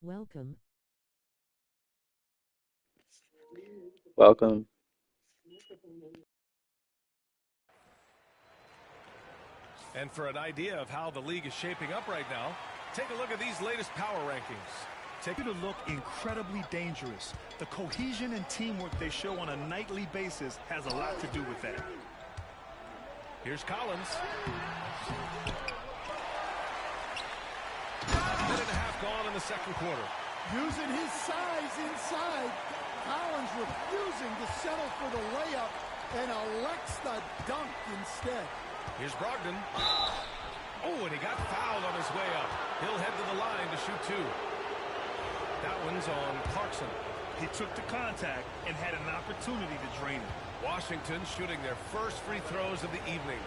Welcome. Welcome. And for an idea of how the league is shaping up right now, take a look at these latest power rankings. Take it to look incredibly dangerous. The cohesion and teamwork they show on a nightly basis has a lot to do with that. Here's Collins. A minute and a half gone in the second quarter. Using his size inside. Collins refusing to settle for the layup and elects the dunk instead. Here's Brogdon. Oh, and he got fouled on his way up. He'll head to the line to shoot two. That one's on Clarkson. He took the contact and had an opportunity to drain it. Washington shooting their first free throws of the evening.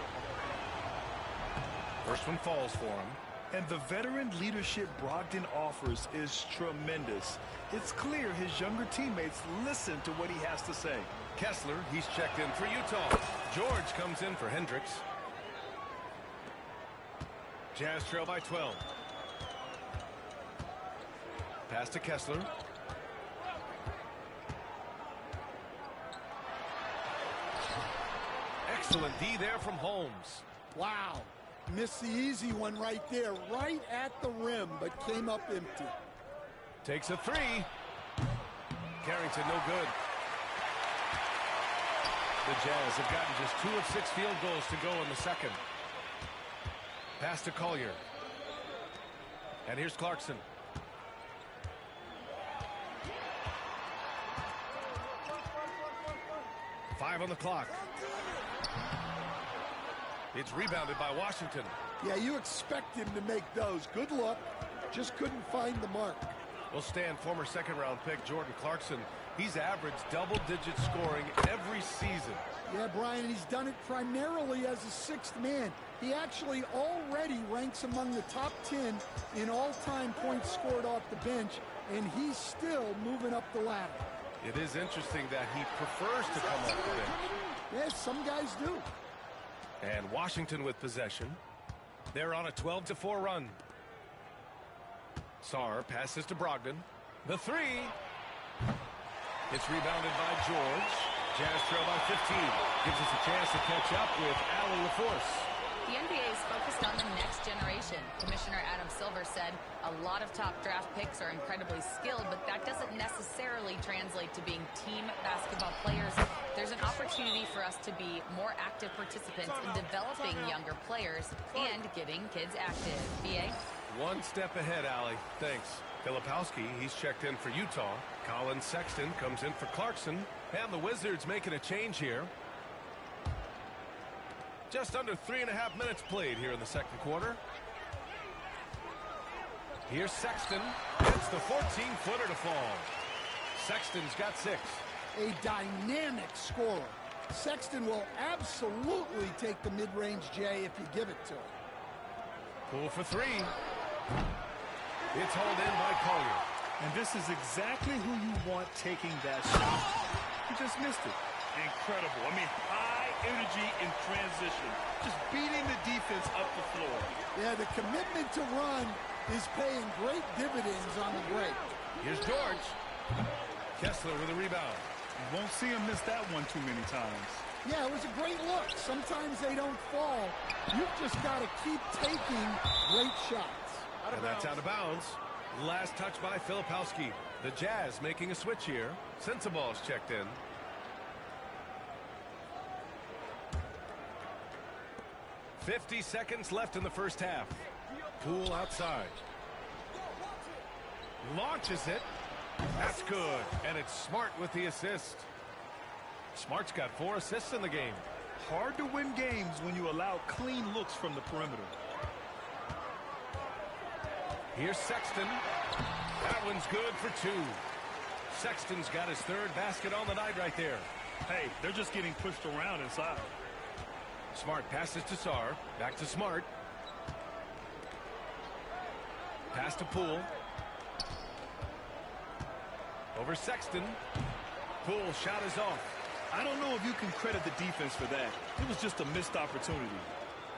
First one falls for him. And the veteran leadership Brogdon offers is tremendous. It's clear his younger teammates listen to what he has to say. Kessler, he's checked in for Utah. George comes in for Hendricks. Jazz trail by 12. Pass to Kessler. Excellent D there from Holmes. Wow. Missed the easy one right there, right at the rim, but came up empty. Takes a three. Carrington, no good. The Jazz have gotten just 2 of 6 field goals to go in the second. Pass to Collier. And here's Clarkson. Five on the clock. It's rebounded by Washington. Yeah, you expect him to make those. Good look. Just couldn't find the mark. Will stand former second-round pick Jordan Clarkson. He's averaged double-digit scoring every season. Yeah, Brian, he's done it primarily as a sixth man. He actually already ranks among the top 10 in all-time points scored off the bench, and he's still moving up the ladder. It is interesting that he prefers to come off the bench. Yes, some guys do. And Washington with possession. They're on a 12-4 run. Sarr passes to Brogdon. The three. It's rebounded by George. Jazz trail by 15. Gives us a chance to catch up with Allie LaForce. The NBA is focused on the next generation. Commissioner Adam Silver said a lot of top draft picks are incredibly skilled, but that doesn't necessarily translate to being team basketball players. There's an opportunity for us to be more active participants in developing younger players and getting kids active. BA? One step ahead, Allie. Thanks. Filipowski, he's checked in for Utah. Colin Sexton comes in for Clarkson. And the Wizards making a change here. Just under 3.5 minutes played here in the second quarter. Here's Sexton. Gets the 14-footer to fall. Sexton's got 6. A dynamic scorer. Sexton will absolutely take the mid-range J if you give it to him. Pull for 3. It's hauled in by Collier. And this is exactly who you want taking that shot. He just missed it. Incredible. I mean, high energy in transition. Just beating the defense up the floor. Yeah, the commitment to run is paying great dividends on the break. Here's George. Kessler with a rebound. You won't see him miss that one too many times. Yeah, it was a great look. Sometimes they don't fall. You've just got to keep taking great shots. And that's out of bounds. Last touch by Filipowski. The Jazz making a switch here. Sensaball's checked in. .50 seconds left in the first half. Poole outside. Launches it. That's good. And it's Smart with the assist. Smart's got 4 assists in the game. Hard to win games when you allow clean looks from the perimeter. Here's Sexton. That one's good for 2. Sexton's got his 3rd basket on the night right there. Hey, they're just getting pushed around inside. Smart passes to Sarr. Back to Smart. Pass to Poole. Over Sexton. Poole shot is off. I don't know if you can credit the defense for that. It was just a missed opportunity.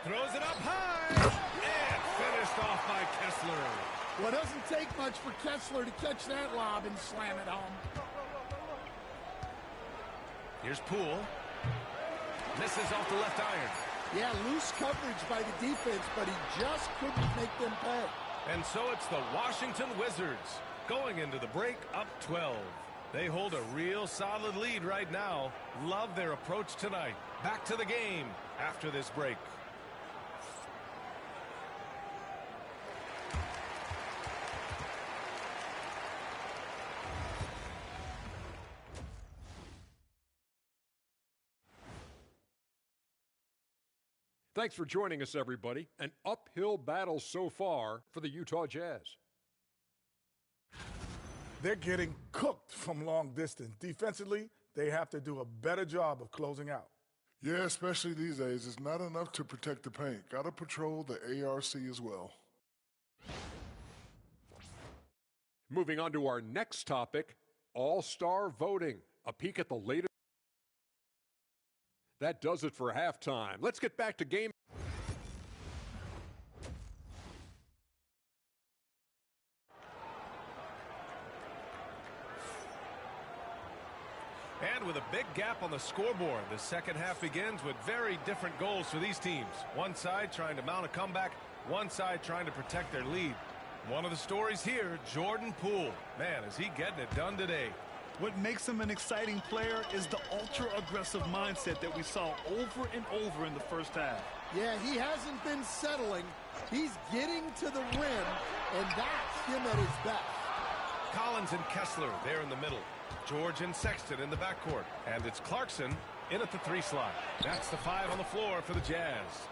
Throws it up high. And finished off by Kessler. Well, it doesn't take much for Kessler to catch that lob and slam it home. Here's Poole. Misses off the left iron. Yeah, loose coverage by the defense, but he just couldn't make them pay. And so it's the Washington Wizards going into the break up 12. They hold a real solid lead right now. Love their approach tonight. Back to the game after this break. Thanks for joining us, everybody. An uphill battle so far for the Utah Jazz. They're getting cooked from long distance. Defensively, they have to do a better job of closing out. Yeah, especially these days. It's not enough to protect the paint. Got to patrol the ARC as well. Moving on to our next topic, All-Star voting. A peek at the latest. That does it for halftime. Let's get back to game. And with a big gap on the scoreboard, the second half begins with very different goals for these teams. One side trying to mount a comeback, one side trying to protect their lead. One of the stories here, Jordan Poole. Man, is he getting it done today. What makes him an exciting player is the ultra-aggressive mindset that we saw over and over in the first half. Yeah, he hasn't been settling. He's getting to the rim, and that's him at his best. Collins and Kessler there in the middle. George and Sexton in the backcourt. And it's Clarkson in at the 3 slot. That's the 5 on the floor for the Jazz.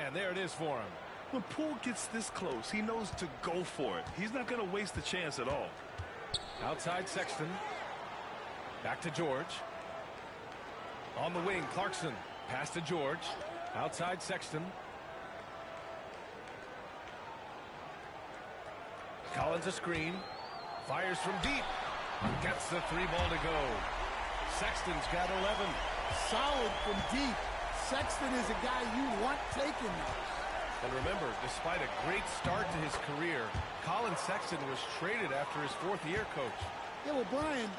And there it is for him. When Poole gets this close, he knows to go for it. He's not going to waste the chance at all. Outside Sexton. Back to George. On the wing, Clarkson. Pass to George. Outside Sexton. Collins a screen. Fires from deep. Gets the 3 ball to go. Sexton's got 11. Solid from deep. Sexton is a guy you want taking those. And remember, despite a great start to his career, Colin Sexton was traded after his 4th year, Coach. Yeah, well, Brian,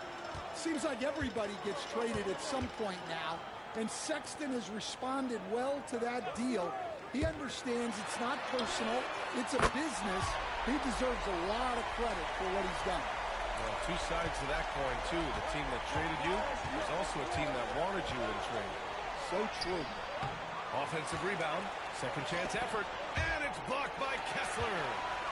seems like everybody gets traded at some point now, and Sexton has responded well to that deal. He understands it's not personal, it's a business. He deserves a lot of credit for what he's done. Well, 2 sides to that coin, too. The team that traded you was also a team that wanted you in trade. So true. Offensive rebound, second chance effort, and it's blocked by Kessler.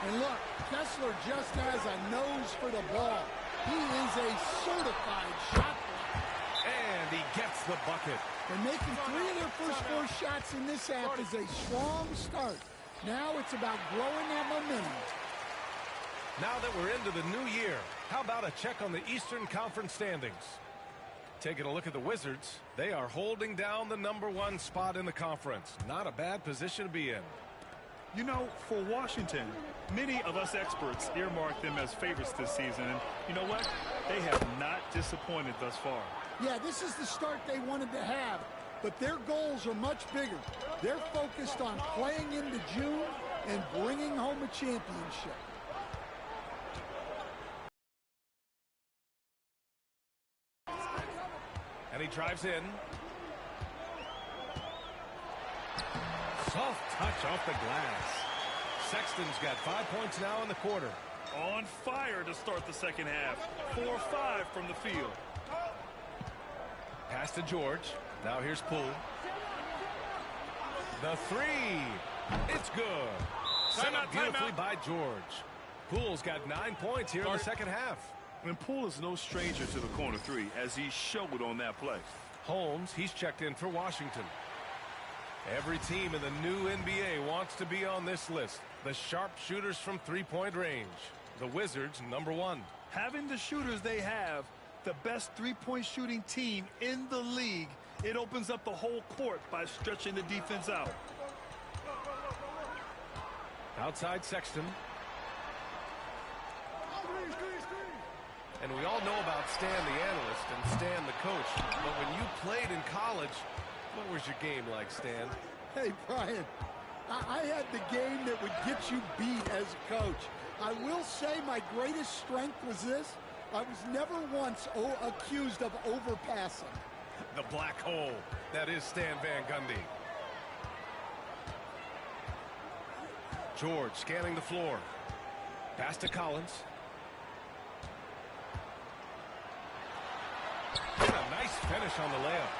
And look, Kessler just has a nose for the ball. He is a certified shot blocker. And he gets the bucket. And making 3 of their first 4 shots in this half is a strong start. Now it's about growing that momentum. Now that we're into the new year, how about a check on the Eastern Conference standings? Taking a look at the Wizards, they are holding down the #1 spot in the conference. Not a bad position to be in. You know, for Washington, many of us experts earmarked them as favorites this season. And you know what? They have not disappointed thus far. Yeah, this is the start they wanted to have, but their goals are much bigger. They're focused on playing into June and bringing home a championship. And he drives in. Soft touch off the glass. Sexton's got 5 points now in the quarter. On fire to start the second half. 4-5 from the field. Pass to George. Now here's Poole. The 3. It's good. Set up beautifully by George. Poole's got 9 points here in the second half. And Poole is no stranger to the corner 3, as he showed on that play. Holmes, he's checked in for Washington. Every team in the new NBA wants to be on this list. The sharpshooters from 3-point range. The Wizards, #1. Having the shooters they have, the best 3-point shooting team in the league, it opens up the whole court by stretching the defense out. Outside Sexton. And we all know about Stan the analyst and Stan the coach. But when you played in college, what was your game like, Stan? Hey, Brian, I had the game that would get you beat as a coach. I will say my greatest strength was this. I was never once accused of overpassing. The black hole. That is Stan Van Gundy. George scanning the floor. Pass to Collins. And a nice finish on the layup.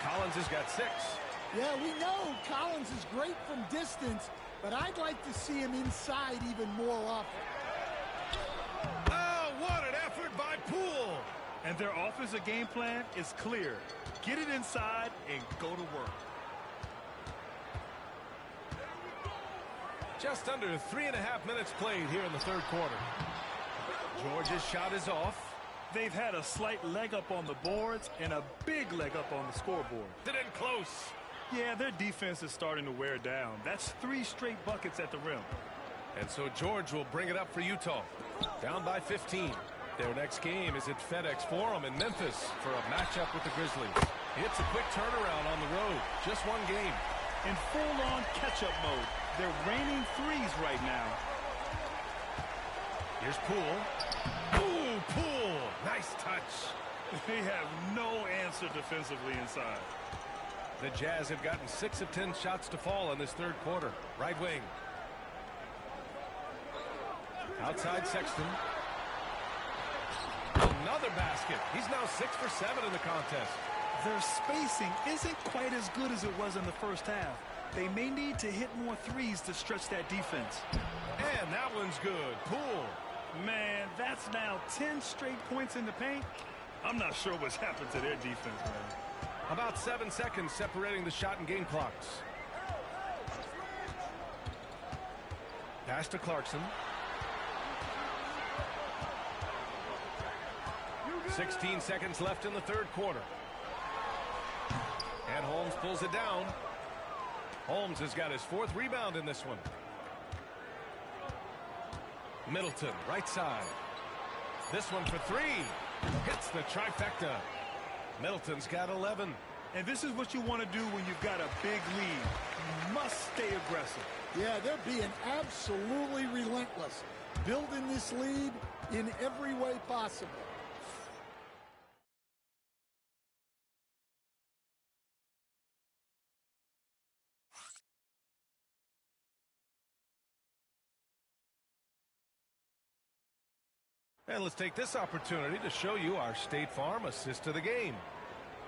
Collins has got 6. Yeah, we know Collins is great from distance, but I'd like to see him inside even more often. Oh, what an effort by Poole. And their offensive game plan is clear. Get it inside and go to work. Just under 3.5 minutes played here in the third quarter. George's shot is off. They've had a slight leg up on the boards and a big leg up on the scoreboard. Did in close. Yeah, their defense is starting to wear down. That's 3 straight buckets at the rim. And so George will bring it up for Utah. Down by 15. Their next game is at FedEx Forum in Memphis for a matchup with the Grizzlies. It's a quick turnaround on the road. Just one game. In full-on catch-up mode. They're raining threes right now. Here's Poole. Ooh, Poole. Nice touch. They have no answer defensively inside. The Jazz have gotten 6 of 10 shots to fall in this third quarter. Right wing. Outside Sexton. Another basket. He's now 6 for 7 in the contest. Their spacing isn't quite as good as it was in the first half. They may need to hit more threes to stretch that defense. And that one's good. Poole. Man, that's now 10 straight points in the paint. I'm not sure what's happened to their defense, man. About 7 seconds separating the shot and game clocks. Pass to Clarkson. 16 seconds left in the third quarter. And Holmes pulls it down. Holmes has got his 4th rebound in this one. Middleton, right side. This one for 3. Hits the trifecta. Middleton's got 11. And this is what you want to do when you've got a big lead. You must stay aggressive. Yeah, they're being absolutely relentless. Building this lead in every way possible. And let's take this opportunity to show you our State Farm assist to the game.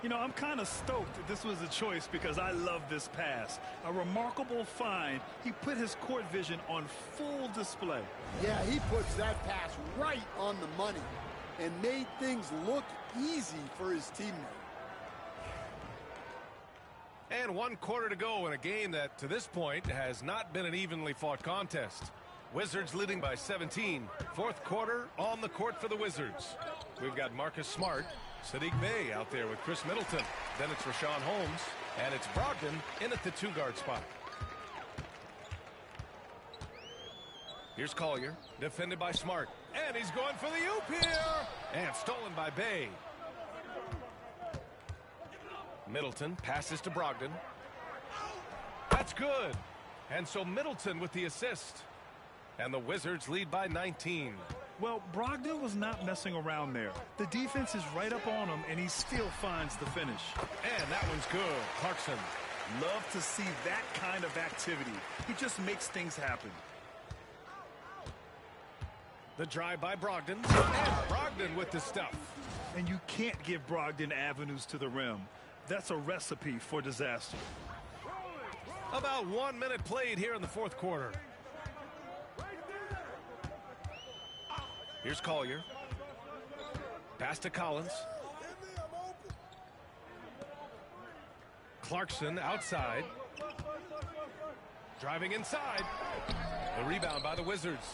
You know, I'm kind of stoked that this was a choice because I love this pass. A remarkable find. He put his court vision on full display. Yeah, he puts that pass right on the money and made things look easy for his teammate. And 1 quarter to go in a game that, to this point, has not been an evenly fought contest. Wizards leading by 17. 4th quarter on the court for the Wizards. We've got Marcus Smart, Saddiq Bey out there with Chris Middleton. Then it's Rashawn Holmes, and it's Brogdon in at the 2-guard spot. Here's Collier, defended by Smart. And he's going for the oop here. And stolen by Bey. Middleton passes to Brogdon. That's good. And so Middleton with the assist. And the Wizards lead by 19. Well, Brogdon was not messing around there. The defense is right up on him, and he still finds the finish. And that one's good. Clarkson. Love to see that kind of activity. He just makes things happen. The drive by Brogdon. And Brogdon with the stuff. And you can't give Brogdon avenues to the rim. That's a recipe for disaster. About 1 minute played here in the 4th quarter. Here's Collier. Pass to Collins. Clarkson outside. Driving inside. The rebound by the Wizards.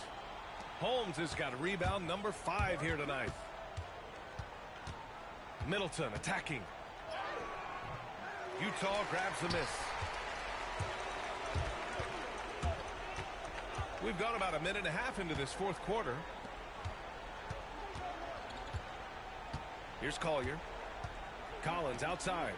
Holmes has got a rebound number 5 here tonight. Middleton attacking. Utah grabs the miss. We've gone about 1.5 minutes into this 4th quarter. Here's Collier. Collins outside.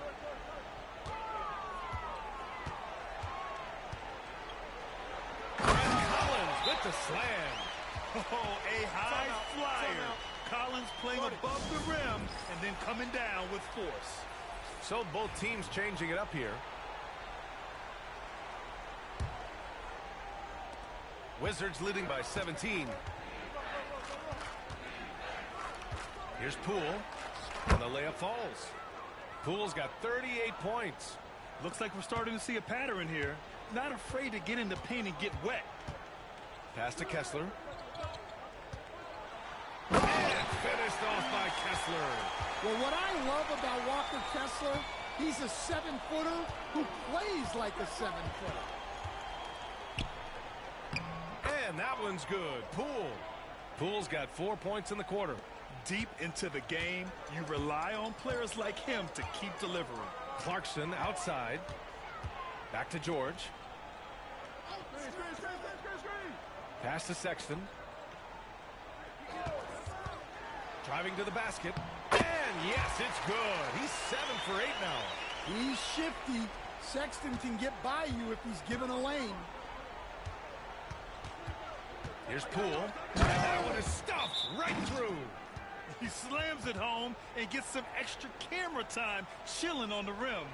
And Collins with the slam. Oh, a high flyer. Collins playing above the rim and then coming down with force. So both teams changing it up here. Wizards leading by 17. Here's Poole, and the layup falls. Poole's got 38 points. Looks like we're starting to see a pattern here. Not afraid to get in the paint and get wet. Pass to Kessler. And finished off by Kessler. Well, what I love about Walker Kessler, he's a 7-footer who plays like a 7-footer. And that one's good. Poole. Poole's got 4 points in the quarter. Deep into the game, you rely on players like him to keep delivering. Clarkson outside. Back to George. Pass to Sexton. Driving to the basket. And yes, it's good. He's 7 for 8 now. He's shifty. Sexton can get by you if he's given a lane. Here's Poole. And that one is stuffed right through. He slams it home and gets some extra camera time chilling on the rim.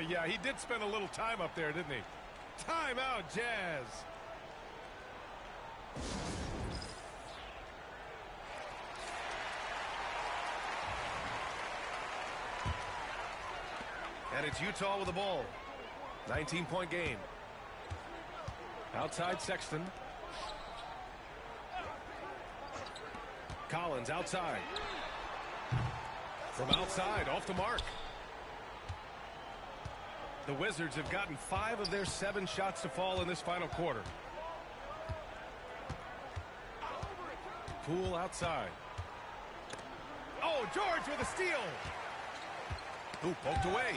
Yeah, he did spend a little time up there, didn't he? Timeout, Jazz. And it's Utah with the ball. 19-point game. Outside Sexton. Collins outside. From outside, off the mark. The Wizards have gotten 5 of their 7 shots to fall in this final quarter. Poole outside. Oh, George with a steal. Who poked away.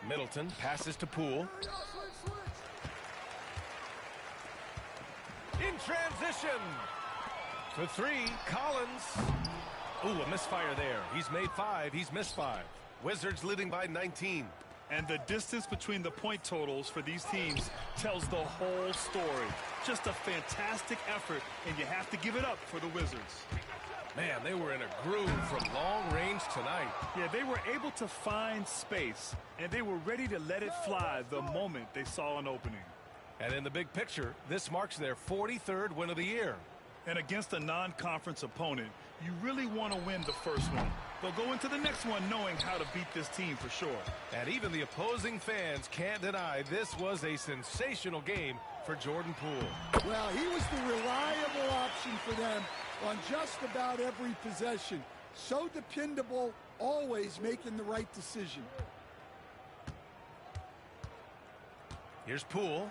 Middleton passes to Poole. In transition. For 3, Collins. Ooh, a misfire there. He's made 5. He's missed 5. Wizards leading by 19. And the distance between the point totals for these teams tells the whole story. Just a fantastic effort, and you have to give it up for the Wizards. Man, they were in a groove from long range tonight. Yeah, they were able to find space, and they were ready to let it fly the moment they saw an opening. And in the big picture, this marks their 43rd win of the year. And against a non-conference opponent, you really want to win the first one. They'll go into the next one knowing how to beat this team for sure. And even the opposing fans can't deny this was a sensational game for Jordan Poole. Well, he was the reliable option for them on just about every possession. So dependable, always making the right decision. Here's Poole.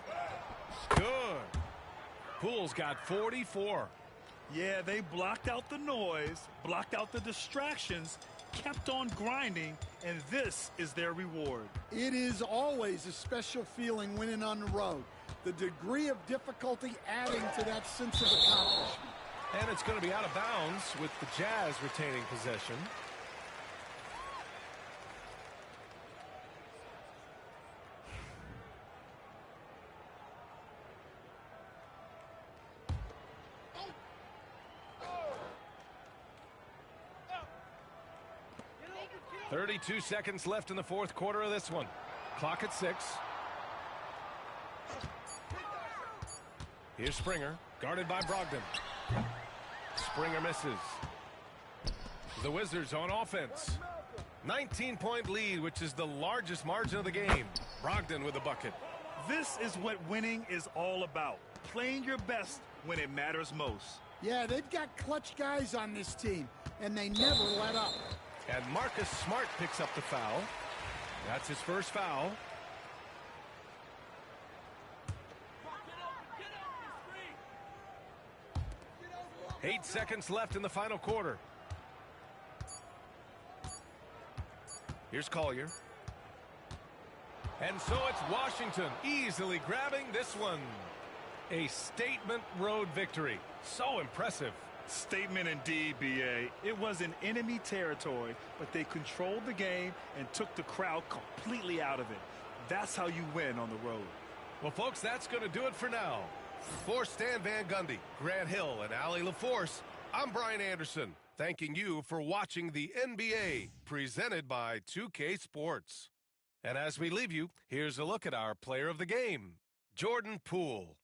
Good. Poole's got 44. Yeah, they blocked out the noise, blocked out the distractions, kept on grinding, and this is their reward. It is always a special feeling winning on the road. The degree of difficulty adding to that sense of accomplishment. And it's going to be out of bounds with the Jazz retaining possession. .32 seconds left in the fourth quarter of this one. Clock at 6. Here's Springer, guarded by Brogdon. Springer misses. The Wizards on offense. 19-point lead, which is the largest margin of the game. Brogdon with a bucket. This is what winning is all about. Playing your best when it matters most. Yeah, they've got clutch guys on this team, and they never let up. And Marcus Smart picks up the foul. That's his first foul. Eight seconds left in the final quarter. Here's Collier. And so it's Washington easily grabbing this one. A statement road victory. So impressive. Statement indeed, B.A. It was in enemy territory, but they controlled the game and took the crowd completely out of it. That's how you win on the road. Well, folks, that's going to do it for now. For Stan Van Gundy, Grant Hill, and Allie LaForce, I'm Brian Anderson, thanking you for watching the NBA, presented by 2K Sports. And as we leave you, here's a look at our player of the game, Jordan Poole.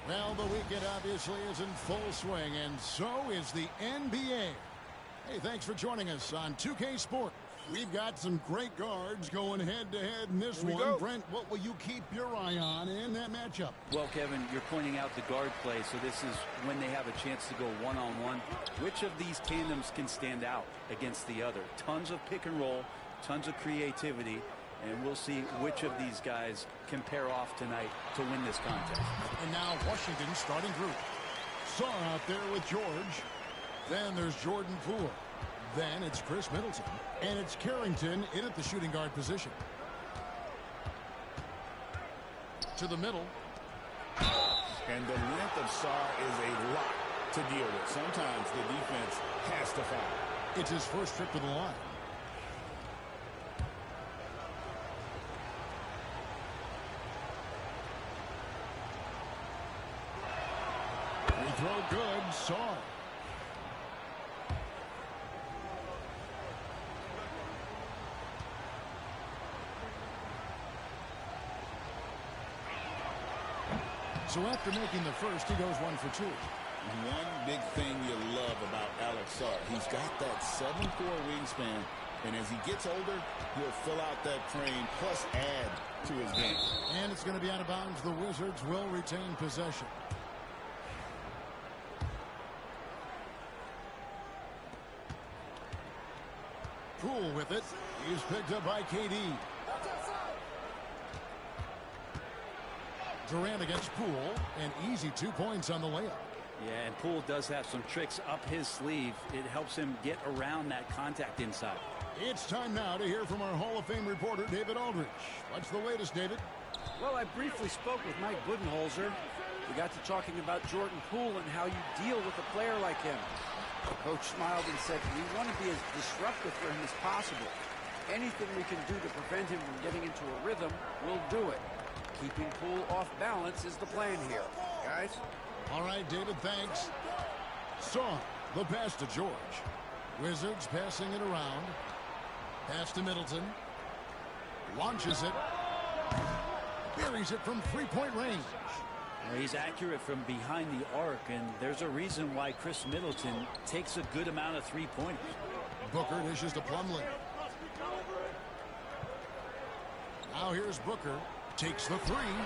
Well, the weekend obviously is in full swing, and so is the NBA. Hey, thanks for joining us on 2K Sport. We've got some great guards going head-to-head in this one. Brent, what will you keep your eye on in that matchup? Well, Kevin, you're pointing out the guard play, so this is when they have a chance to go one-on-one. Which of these tandems can stand out against the other? Tons of pick and roll, tons of creativity, and we'll see which of these guys can pair off tonight to win this contest. And now Washington starting group. Saw out there with George. Then there's Jordan Poole. Then it's Chris Middleton. And it's Carrington in at the shooting guard position. To the middle. And the length of Sarr is a lot to deal with. Sometimes the defense has to foul. It's his first trip to the line. Free throw good. Sarr. So after making the first, he goes 1 for 2. One big thing you love about Alex Sarr, he's got that 7'4" wingspan, and as he gets older, he'll fill out that frame plus add to his game. And it's going to be out of bounds. The Wizards will retain possession. Poole with it. He's picked up by KD. Durant against Poole, and easy 2 points on the layup. Yeah, and Poole does have some tricks up his sleeve. It helps him get around that contact inside. It's time now to hear from our Hall of Fame reporter, David Aldridge. What's the latest, David? Well, I briefly spoke with Mike Budenholzer. We got to talking about Jordan Poole and how you deal with a player like him. The coach smiled and said, we want to be as disruptive for him as possible. Anything we can do to prevent him from getting into a rhythm, we'll do it. Keeping Poole off balance is the plan here. Guys? All right, David, thanks. Saw the pass to George. Wizards passing it around. Pass to Middleton. Launches it. Buries it from three-point range. Well, he's accurate from behind the arc, and there's a reason why Chris Middleton takes a good amount of three-pointers. Booker dishes to Plumlee. Now here's Booker. Takes the three.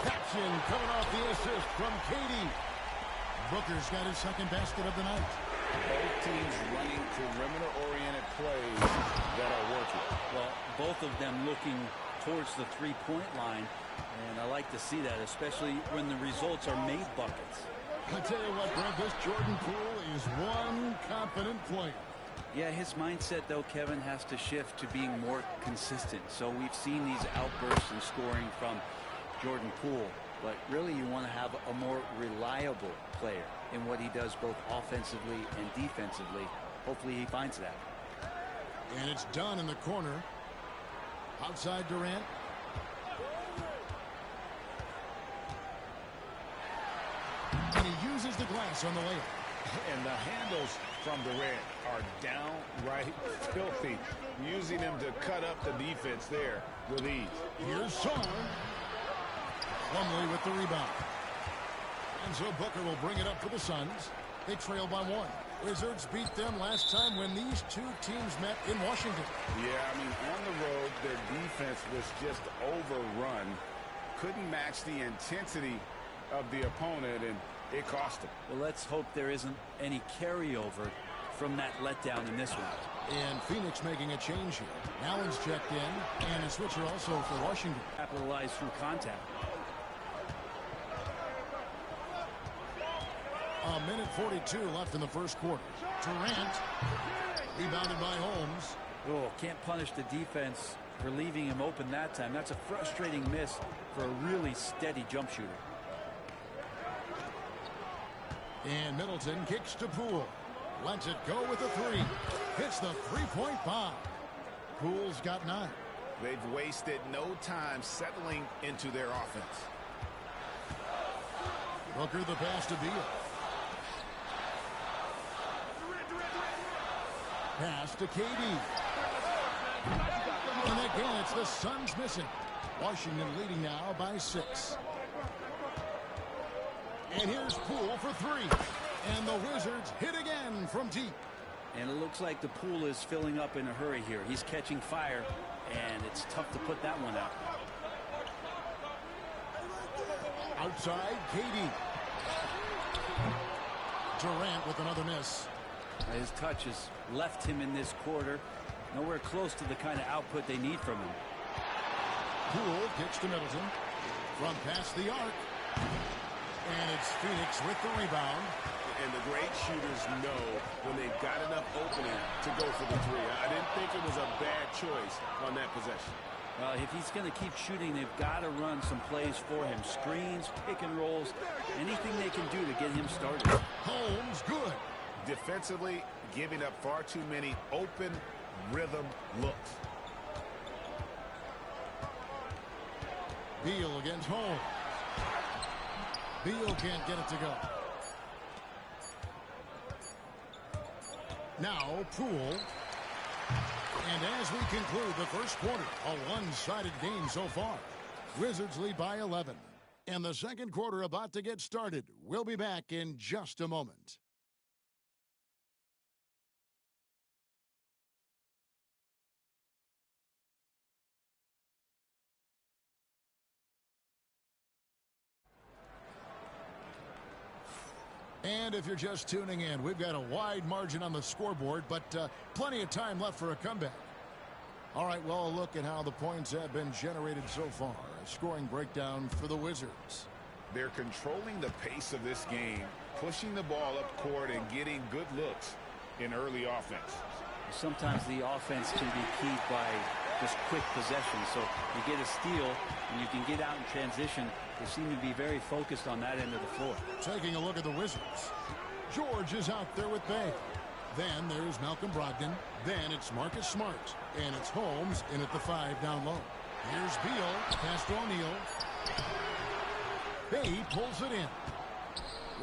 Caption coming off the assist from KD. Booker's got his second basket of the night. Both teams running perimeter-oriented plays that are working. Well, both of them looking towards the three-point line, and I like to see that, especially when the results are made buckets. I tell you what, Brent, this Jordan Poole is one confident player. Yeah, his mindset, though, Kevin, has to shift to being more consistent. So we've seen these outbursts in scoring from Jordan Poole, but really you want to have a more reliable player in what he does both offensively and defensively. Hopefully he finds that. And it's done in the corner. Outside Durant. And he uses the glass on the layup. And the handles from Durant are downright filthy, using him to cut up the defense there with ease. Here's Sarr. Plumlee with the rebound. And so Booker will bring it up for the Suns. They trail by 1. Wizards beat them last time when these two teams met in Washington. Yeah, I mean, on the road, their defense was just overrun. Couldn't match the intensity of the opponent, and it cost them. Well, let's hope there isn't any carryover from that letdown in this one. And Phoenix making a change here. Allen's checked in, and a switcher also for Washington. Capitalize through contact. A minute 42 left in the first quarter. Durant, rebounded by Holmes. Oh, can't punish the defense for leaving him open that time. That's a frustrating miss for a really steady jump shooter. And Middleton kicks to Poole. Lets it go with a 3. Hits the three-point bomb. Poole's got 9. They've wasted no time settling into their offense. Booker the pass to Beal. Pass to KD. And again, it's the Suns missing. Washington leading now by 6. And here's Poole for 3. And the Wizards hit again from deep. And it looks like the pool is filling up in a hurry here. He's catching fire, and it's tough to put that one out. Outside, KD. Durant with another miss. His touch has left him in this quarter. Nowhere close to the kind of output they need from him. Poole kicks to Middleton. From past the arc. And it's Phoenix with the rebound. And the great shooters know when they've got enough opening to go for the 3. I didn't think it was a bad choice on that possession. Well, if he's going to keep shooting, they've got to run some plays for him. Screens, pick and rolls, anything they can do to get him started. Holmes, good. Defensively, giving up far too many open rhythm looks. Beal against Holmes. Beal can't get it to go. Now Poole. And as we conclude the first quarter, a one-sided game so far. Wizards lead by 11. And the second quarter about to get started. We'll be back in just a moment. And if you're just tuning in, we've got a wide margin on the scoreboard, but plenty of time left for a comeback. All right, well, a look at how the points have been generated so far. A scoring breakdown for the Wizards. They're controlling the pace of this game, pushing the ball up court and getting good looks in early offense. Sometimes the offense can be keyed by just quick possession. So you get a steal and you can get out in transition. They seem to be very focused on that end of the floor. Taking a look at the Wizards. George is out there with Bay. Then there's Malcolm Brogdon. Then it's Marcus Smart. And it's Holmes in at the 5 down low. Here's Beal. Pass to O'Neal. Bay pulls it in.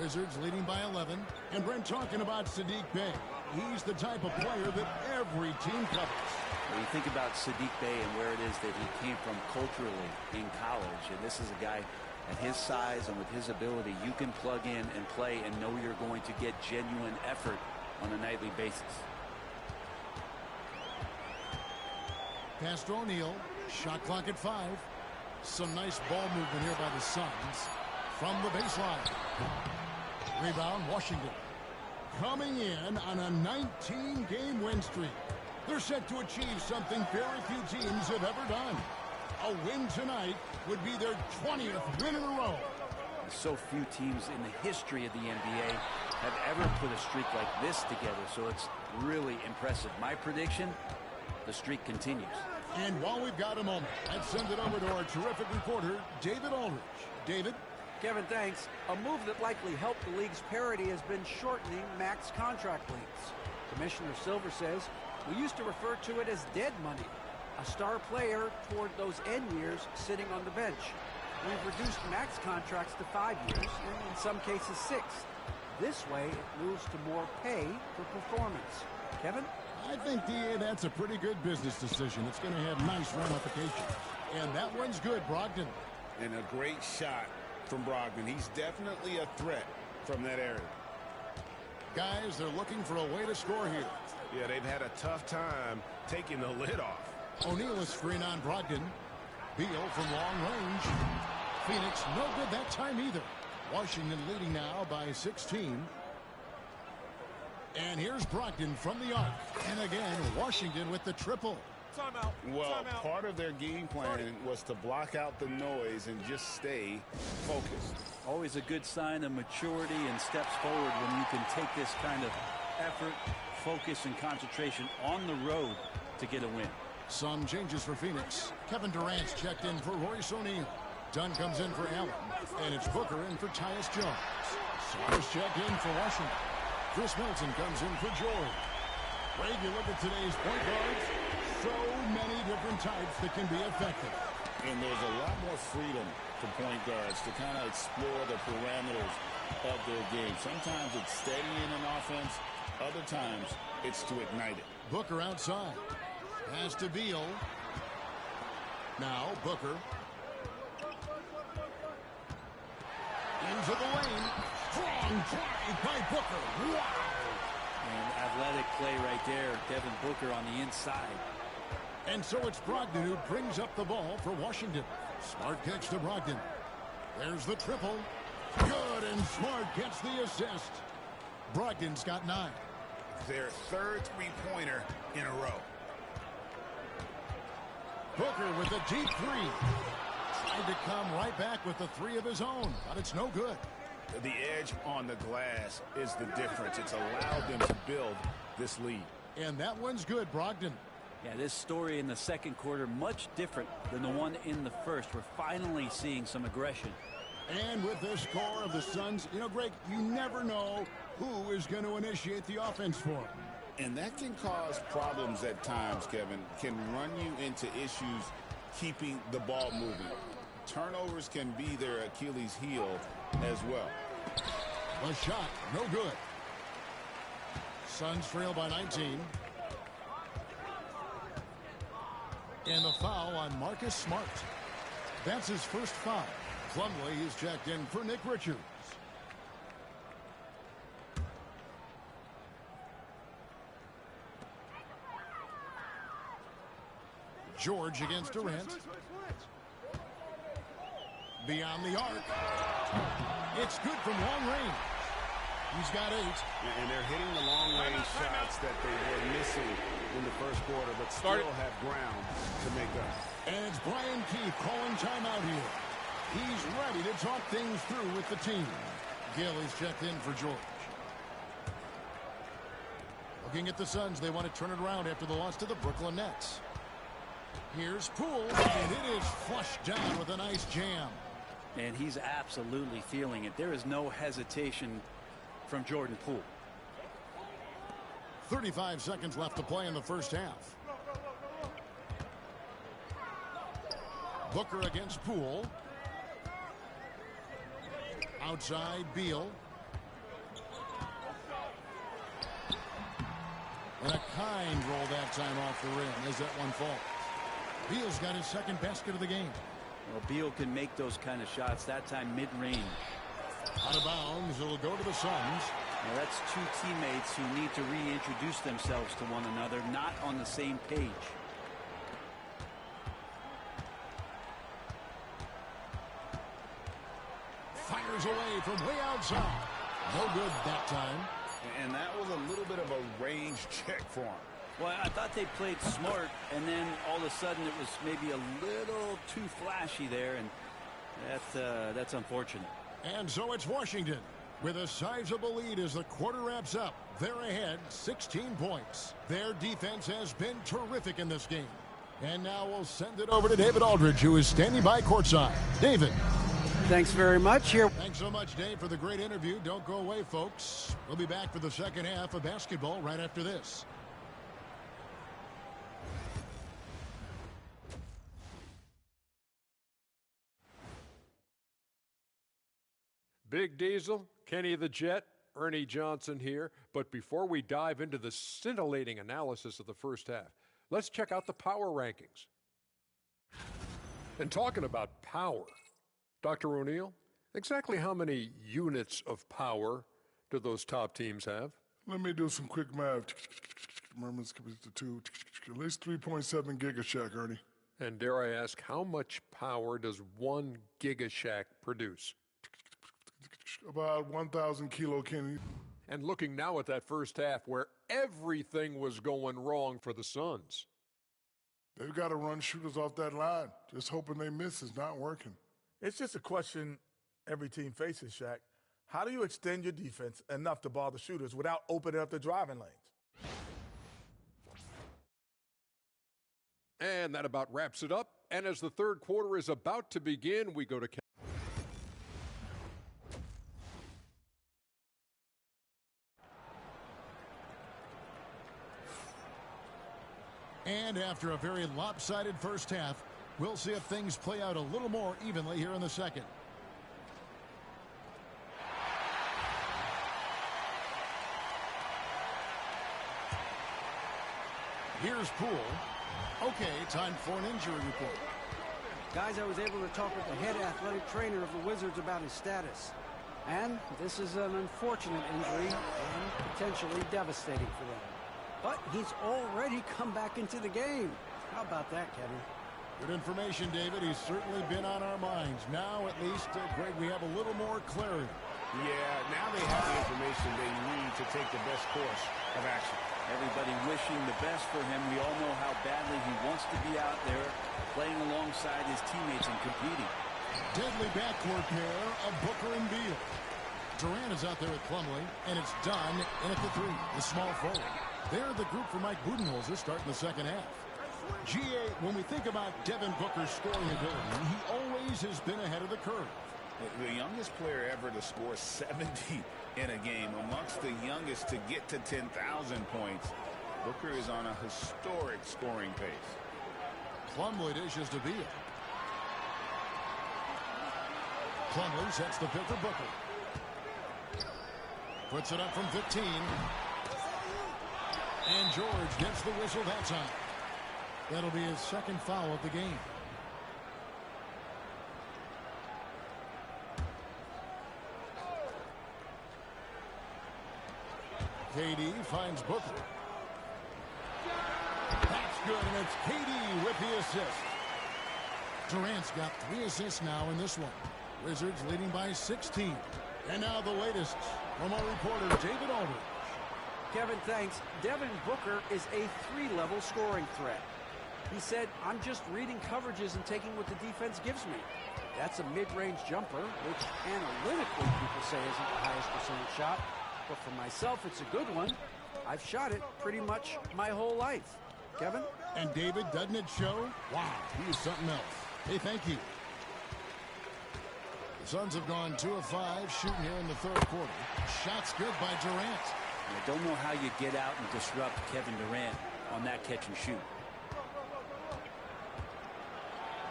Wizards leading by 11. And Brent talking about Saddiq Bey. He's the type of player that every team covers. When you think about Saddiq Bey and where it is that he came from culturally in college, and this is a guy at his size and with his ability, you can plug in and play and know you're going to get genuine effort on a nightly basis. Pass to O'Neal. Shot clock at 5. Some nice ball movement here by the Suns. From the baseline. Rebound, Washington. Coming in on a 19-game win streak. They're set to achieve something very few teams have ever done. A win tonight would be their 20th win in a row. So few teams in the history of the NBA have ever put a streak like this together, so it's really impressive. My prediction, the streak continues. And while we've got a moment, let's send it over to our terrific reporter, David Aldridge. David? Kevin, thanks. A move that likely helped the league's parity has been shortening max contract lengths. Commissioner Silver says we used to refer to it as dead money, a star player toward those end years sitting on the bench. We've reduced max contracts to 5 years, and in some cases 6. This way, it moves to more pay for performance. Kevin? I think, DA, that's a pretty good business decision. It's going to have nice ramifications. And that one's good, Brogdon. And a great shot from Brogdon. He's definitely a threat from that area. Guys, they're looking for a way to score here. Yeah, they've had a tough time taking the lid off. O'Neal is screen on Brogdon. Beal from long range. Phoenix no good that time either. Washington leading now by 16. And here's Brogdon from the arc. And again, Washington with the triple. Timeout. Well, Timeout. part of their game plan was to block out the noise and just stay focused. Always a good sign of maturity and steps forward when you can take this kind of effort, focus, and concentration on the road to get a win. Some changes for Phoenix. Kevin Durant's checked in for Royce O'Neal. Dunn comes in for Allen. And it's Booker in for Tyus Jones. Suarez checked in for Washington. Chris Middleton comes in for George. Greg, you look at today's point guards. So many different types that can be effective. And there's a lot more freedom for point guards to kind of explore the parameters of their game. Sometimes it's steadying an offense. Other times it's to ignite it. Booker outside. Pass to Beal. Now Booker. Into the lane. Strong drive by Booker. Wow. And athletic play right there. Devin Booker on the inside. And so it's Brogdon who brings up the ball for Washington. Smart catch to Brogdon. There's the triple. Good, and Smart gets the assist. Brogdon's got 9. Their third three-pointer in a row. Booker with a deep 3. Tried to come right back with the 3 of his own, but it's no good. The edge on the glass is the difference. It's allowed them to build this lead. And that one's good, Brogdon. Yeah, this story in the second quarter much different than the one in the first. We're finally seeing some aggression. And with this score of the Suns, you know, Greg, you never know who is going to initiate the offense for them. And that can cause problems at times, Kevin. Can run you into issues keeping the ball moving. Turnovers can be their Achilles heel as well. A shot, no good. Suns trail by 19. And the foul on Marcus Smart. That's his first foul. Plumlee is checked in for Nick Richards. George against Durant. Beyond the arc. It's good from long range. He's got 8. And they're hitting the long-range shots that they were missing in the first quarter, but still have ground to make up. And it's Brian Keith calling timeout here. He's ready to talk things through with the team. Gill is checked in for George. Looking at the Suns, they want to turn it around after the loss to the Brooklyn Nets. Here's Poole, and it is flushed down with a nice jam. And he's absolutely feeling it. There is no hesitation from Jordan Poole. 35 seconds left to play in the first half. Booker against Poole. Outside, Beal. And a kind roll that time off the rim as that one falls. Beal's got his second basket of the game. Well, Beal can make those kind of shots, that time mid-range. Out of bounds, it'll go to the Suns. Now that's two teammates who need to reintroduce themselves to one another, not on the same page. Fires away from way outside. No good that time. And that was a little bit of a range check for him. Well, I thought they played smart, and then all of a sudden it was maybe a little too flashy there, and that's unfortunate. And so it's Washington with a sizable lead as the quarter wraps up. They're ahead 16 points. Their defense has been terrific in this game. And now we'll send it over to David Aldridge, who is standing by courtside. David. Thanks very much. Thanks so much, Dave, for the great interview. Don't go away, folks. We'll be back for the second half of basketball right after this. Big Diesel, Kenny the Jet, Ernie Johnson here. But before we dive into the scintillating analysis of the first half, let's check out the power rankings. And talking about power, Dr. O'Neill, exactly how many units of power do those top teams have? Let me do some quick math. Merman's to 2, at least 3.7 gigashack, Ernie. And dare I ask, how much power does 1 gigashack produce? About 1,000 kilokennedy. And looking now at that first half where everything was going wrong for the Suns. They've got to run shooters off that line. Just hoping they miss is not working. It's just a question every team faces, Shaq. How do you extend your defense enough to bother shooters without opening up the driving lanes? And that about wraps it up. And as the third quarter is about to begin, we go to And after a very lopsided first half, we'll see if things play out a little more evenly here in the second. Here's Poole. Okay, time for an injury report. Guys, I was able to talk with the head athletic trainer of the Wizards about his status. And this is an unfortunate injury and potentially devastating for them. But he's already come back into the game. How about that, Kevin? Good information, David. He's certainly been on our minds. Now, at least, Greg, we have a little more clarity. Yeah, now they have the information they need to take the best course of action. Everybody wishing the best for him. We all know how badly he wants to be out there playing alongside his teammates and competing. Deadly backcourt pair of Booker and Beal. Durant is out there with Plumlee, and it's Dunn in at the 3, the small forward. They're the group for Mike Budenholzer starting the second half. GA, when we think about Devin Booker's scoring ability, he always has been ahead of the curve. The youngest player ever to score 70 in a game, amongst the youngest to get to 10,000 points. Booker is on a historic scoring pace. Plumlee dishes to Beal. Plumlee sets the pick for Booker. Puts it up from 15. And George gets the whistle that time. That'll be his second foul of the game. KD finds Booker. That's good, and it's KD with the assist. Durant's got 3 assists now in this one. Wizards leading by 16. And now the latest from our reporter, David Aldridge. Kevin, thanks. Devin Booker is a 3-level scoring threat. He said, I'm just reading coverages and taking what the defense gives me. That's a mid-range jumper, which analytically people say isn't the highest percentage shot. But for myself, it's a good one. I've shot it pretty much my whole life. Kevin? And David, doesn't it show? Wow, he's something else. Hey, thank you. The Suns have gone 2 of 5 shooting here in the third quarter. Shots good by Durant. I don't know how you get out and disrupt Kevin Durant on that catch and shoot.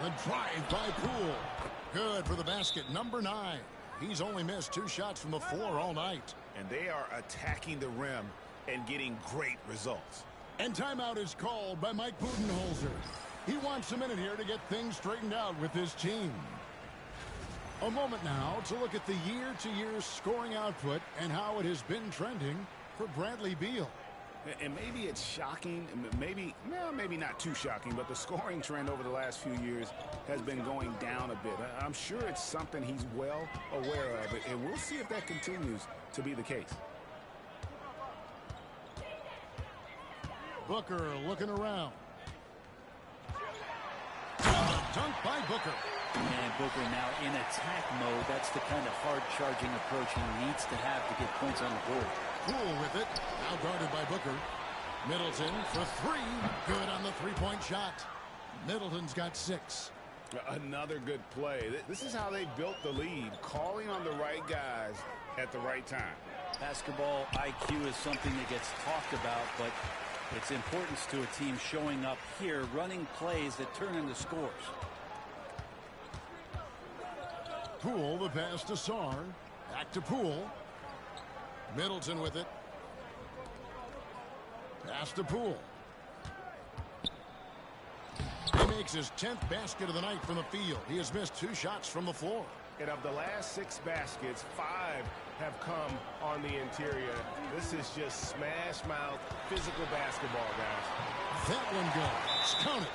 The drive by Poole. Good for the basket, number 9. He's only missed 2 shots from the floor all night. And they are attacking the rim and getting great results. And timeout is called by Mike Budenholzer. He wants a minute here to get things straightened out with his team. A moment now to look at the year-to-year scoring output and how it has been trending for Bradley Beal. And maybe it's shocking, maybe not too shocking, but the scoring trend over the last few years has been going down a bit. I'm sure it's something he's well aware of, and we'll see if that continues to be the case. Booker looking around. Dunk by Booker. And Booker now in attack mode. That's the kind of hard-charging approach he needs to have to get points on the board. Poole with it. Now guarded by Booker. Middleton for 3. Good on the 3-point shot. Middleton's got 6. Another good play. This is how they built the lead, calling on the right guys at the right time. Basketball IQ is something that gets talked about, but its importance to a team showing up here, running plays that turn into scores. Poole, the pass to Sarr. Back to Poole. Middleton with it. Pass to Poole. He makes his 10th basket of the night from the field. He has missed 2 shots from the floor. And of the last 6 baskets, 5 have come on the interior. This is just smash-mouth, physical basketball, guys. That one goes. Count it.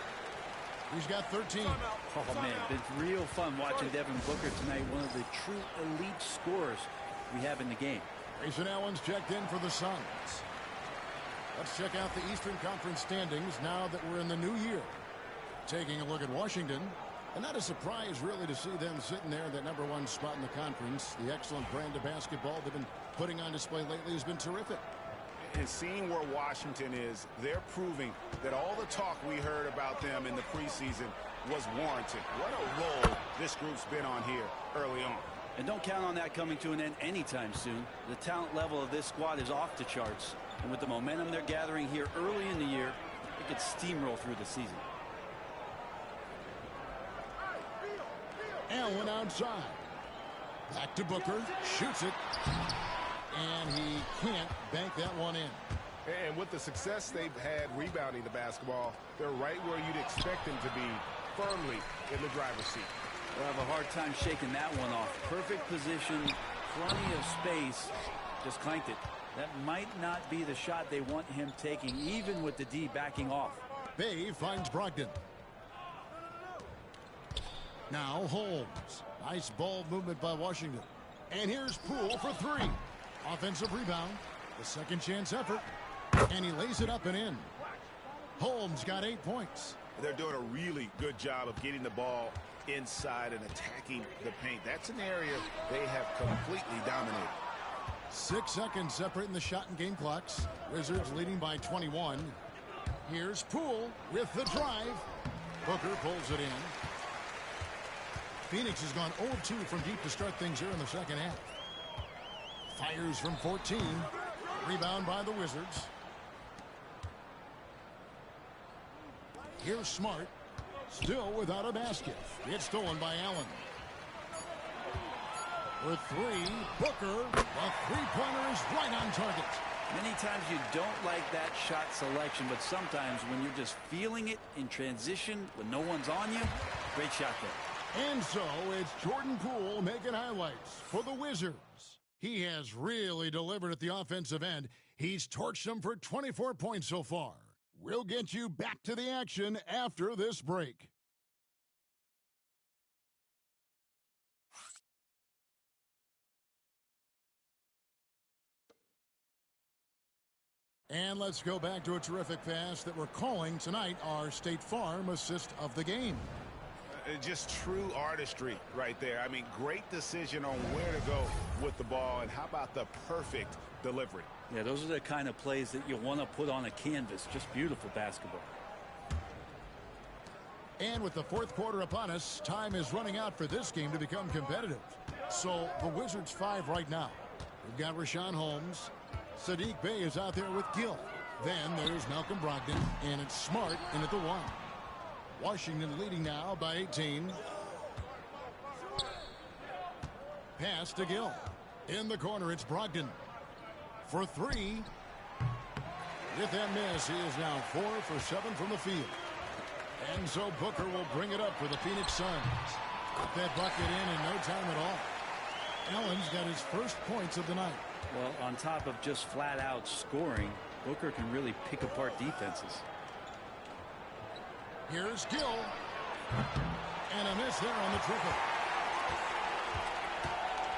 He's got 13. Oh, man, been real fun watching Devin Booker tonight. One of the true elite scorers we have in the game. Grayson Allen's checked in for the Suns. Let's check out the Eastern Conference standings now that we're in the new year. Taking a look at Washington. And not a surprise, really, to see them sitting there in that #1 spot in the conference. The excellent brand of basketball they've been putting on display lately has been terrific. And seeing where Washington is, they're proving that all the talk we heard about them in the preseason was warranted. What a role this group's been on here early on. And don't count on that coming to an end anytime soon. The talent level of this squad is off the charts. And with the momentum they're gathering here early in the year, it could steamroll through the season. Allen outside. Back to Booker. Shoots it. And he can't bank that one in. And with the success they've had rebounding the basketball, they're right where you'd expect them to be, firmly in the driver's seat. They'll have a hard time shaking that one off. Perfect position, plenty of space. Just clanked it. That might not be the shot they want him taking, even with the D backing off. Bay finds Brogdon. Now Holmes. Nice ball movement by Washington. And here's Poole for 3. Offensive rebound. The second chance effort. And he lays it up and in. Holmes got 8 points. They're doing a really good job of getting the ball inside and attacking the paint. That's an area they have completely dominated. 6 seconds separating the shot and game clocks. Wizards leading by 21. Here's Poole with the drive. Booker pulls it in. Phoenix has gone 0-2 from deep to start things here in the second half. Fires from 14. Rebound by the Wizards. Here's Smart. Still without a basket. It's stolen by Allen. For 3, Booker. A three-pointer is right on target. Many times you don't like that shot selection, but sometimes when you're just feeling it in transition when no one's on you, great shot there. And so it's Jordan Poole making highlights for the Wizards. He has really delivered at the offensive end. He's torched them for 24 points so far. We'll get you back to the action after this break. And let's go back to a terrific pass that we're calling tonight our State Farm assist of the game. Just true artistry right there. I mean, great decision on where to go with the ball, and how about the perfect delivery? Yeah, those are the kind of plays that you want to put on a canvas. Just beautiful basketball. And with the fourth quarter upon us, time is running out for this game to become competitive. So the Wizards 5 right now. We've got Rashawn Holmes. Saddiq Bey is out there with Gill. Then there's Malcolm Brogdon, and it's Smart in at the 1. Washington leading now by 18. Pass to Gill. In the corner, it's Brogdon. For 3. With that miss, he is now 4 for 7 from the field. And so Booker will bring it up for the Phoenix Suns. Got that bucket in no time at all. Allen's got his first points of the night. Well, on top of just flat-out scoring, Booker can really pick apart defenses. Here's Gill. And a miss there on the triple.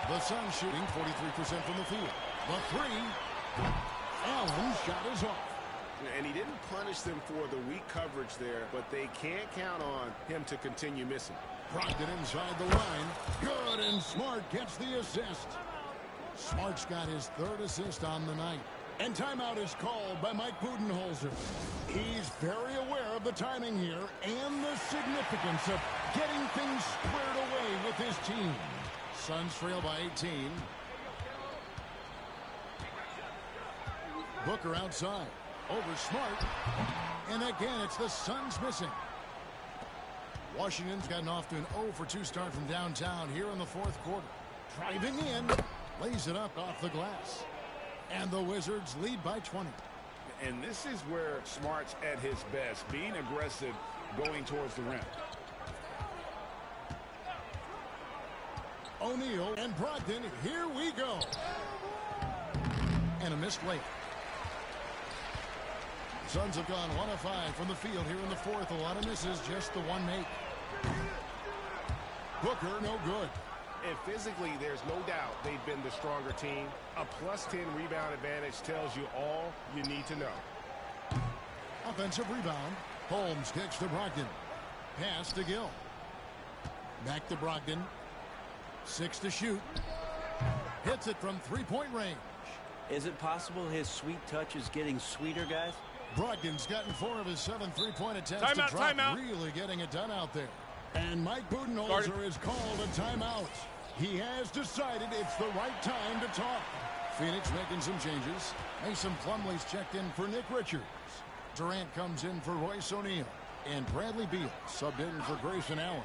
The Suns shooting 43% from the field. The 3. Allen's shot is off. And he didn't punish them for the weak coverage there, but they can't count on him to continue missing. Brogdon inside the line. Good, and Smart gets the assist. Smart's got his 3rd assist on the night. And timeout is called by Mike Budenholzer. He's very aware of the timing here and the significance of getting things squared away with his team. Suns trail by 18. Booker outside. Over Smart. And again, it's the Suns missing. Washington's gotten off to an 0-for-2 start from downtown here in the fourth quarter. Driving in. Lays it up off the glass. And the Wizards lead by 20. And this is where Smart's at his best, being aggressive, going towards the rim. O'Neal and Brogdon. Here we go. And a missed layup. Suns have gone 1 of 5 from the field here in the fourth. A lot of misses, just the one make. Booker, no good. And physically, there's no doubt they've been the stronger team. A +10 rebound advantage tells you all you need to know. Offensive rebound. Holmes kicks to Brogdon. Pass to Gill. Back to Brogdon. 6 to shoot. Hits it from three-point range. Is it possible his sweet touch is getting sweeter, guys? Brogdon's gotten 4 of his 7 three-point attempts to drop. Timeout. Really getting it done out there. And Mike Budenholzer is called a timeout. He has decided it's the right time to talk. Phoenix making some changes. Mason Plumlee's checked in for Nick Richards. Durant comes in for Royce O'Neal. And Bradley Beal subbed in for Grayson Allen.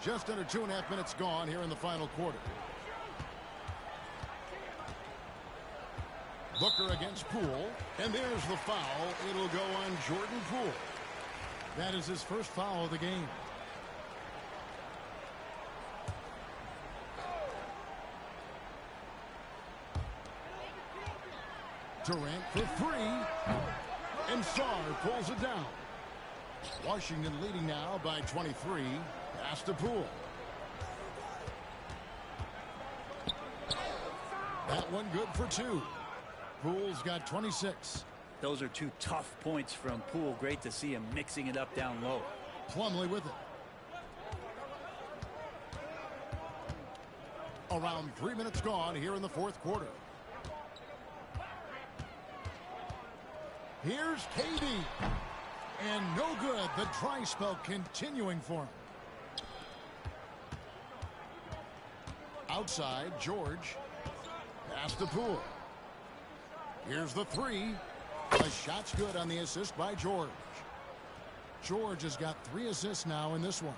Just under 2.5 minutes gone here in the final quarter. Booker against Poole. And there's the foul. It'll go on Jordan Poole. That is his first foul of the game. Durant for 3. And Sarr pulls it down. Washington leading now by 23. Pass to Poole. That one good for 2. Poole's got 26. Those are 2 tough points from Poole. Great to see him mixing it up down low. Plumlee with it. Around 3 minutes gone here in the fourth quarter. Here's KD. And no good. The dry spell continuing for him. Outside, George. Pass to Poole. Here's the 3. The shot's good on the assist by George. George has got 3 assists now in this one.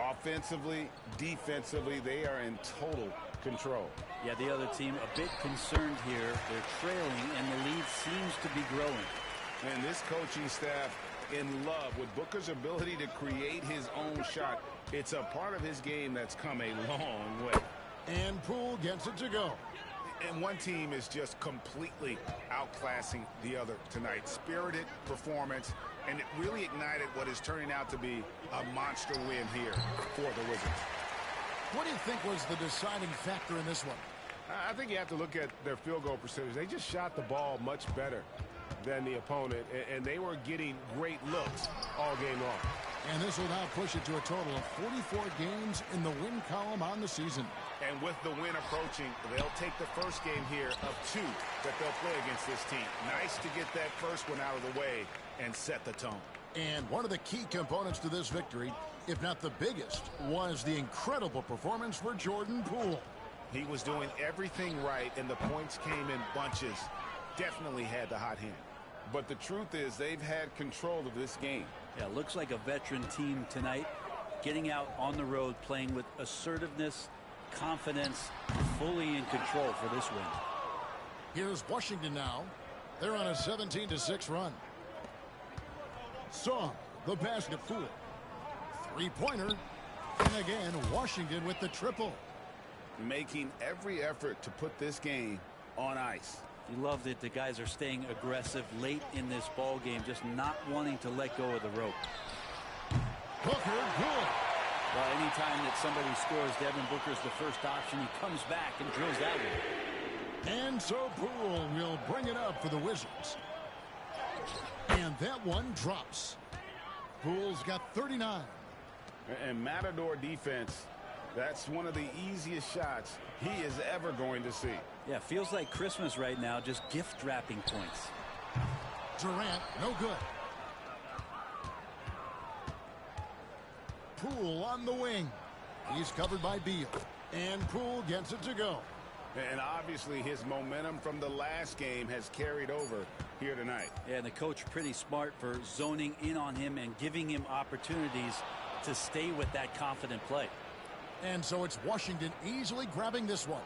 Offensively, defensively, they are in total control. Yeah, the other team a bit concerned here. They're trailing, and the lead seems to be growing. And this coaching staff in love with Booker's ability to create his own shot. It's a part of his game that's come a long way. And Poole gets it to go. And one team is just completely outclassing the other tonight. Spirited performance, and it really ignited what is turning out to be a monster win here for the Wizards. What do you think was the deciding factor in this one? I think you have to look at their field goal percentage. They just shot the ball much better than the opponent, and they were getting great looks all game long. And this will now push it to a total of 44 games in the win column on the season. And with the win approaching, they'll take the first game here of 2 that they'll play against this team. Nice to get that first one out of the way and set the tone. And one of the key components to this victory, if not the biggest, was the incredible performance for Jordan Poole. He was doing everything right, and the points came in bunches. Definitely had the hot hand. But the truth is they've had control of this game. Yeah, looks like a veteran team tonight, getting out on the road, playing with assertiveness, confidence, fully in control for this win. Here's Washington now. They're on a 17-6 run. Song, the basket fool. 3-pointer. And again, Washington with the triple. Making every effort to put this game on ice. You love that the guys are staying aggressive late in this ball game, just not wanting to let go of the rope. Booker, good. Well, anytime that somebody scores, Devin Booker's the first option. He comes back and drills that one. And so Poole will bring it up for the Wizards. And that one drops. Poole's got 39. And Matador defense, that's one of the easiest shots he is ever going to see. Yeah, feels like Christmas right now, just gift wrapping points. Durant, no good. Poole on the wing. He's covered by Beal. And Poole gets it to go. And obviously his momentum from the last game has carried over here tonight. Yeah, and the coach pretty smart for zoning in on him and giving him opportunities to stay with that confident play. And so it's Washington easily grabbing this one.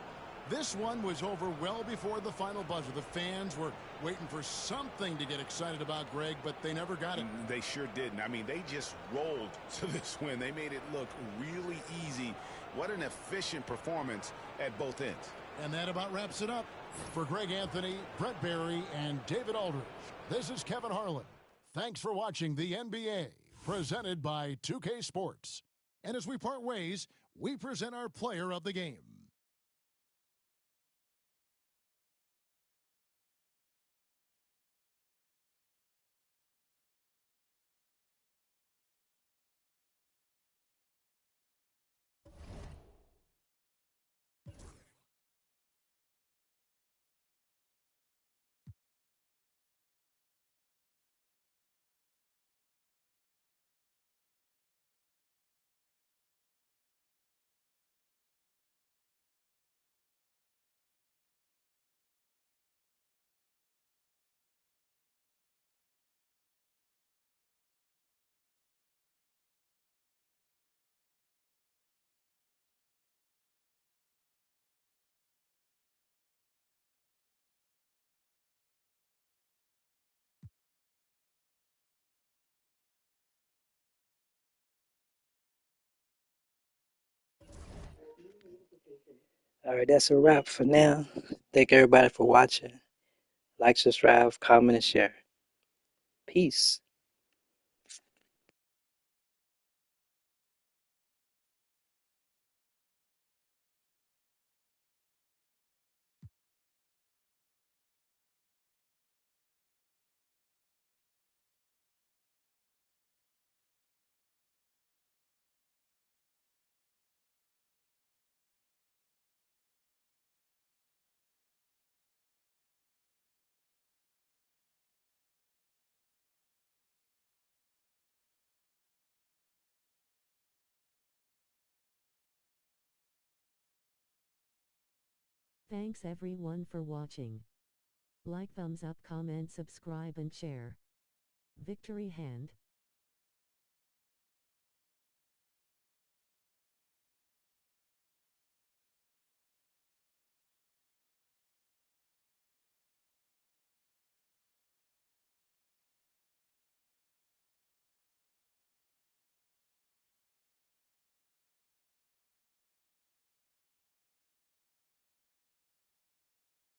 This one was over well before the final buzzer. The fans were waiting for something to get excited about, Greg, but they never got it. They sure didn't. I mean, they just rolled to this win. They made it look really easy. What an efficient performance at both ends. And that about wraps it up. For Greg Anthony, Brett Barry, and David Aldridge, this is Kevin Harlan. Thanks for watching the NBA, presented by 2K Sports. And as we part ways, we present our player of the game. All right, that's a wrap for now. Thank everybody for watching. Like, subscribe, comment, and share. Peace. Thanks everyone for watching. Like, thumbs up, comment, subscribe and share. Victory hand.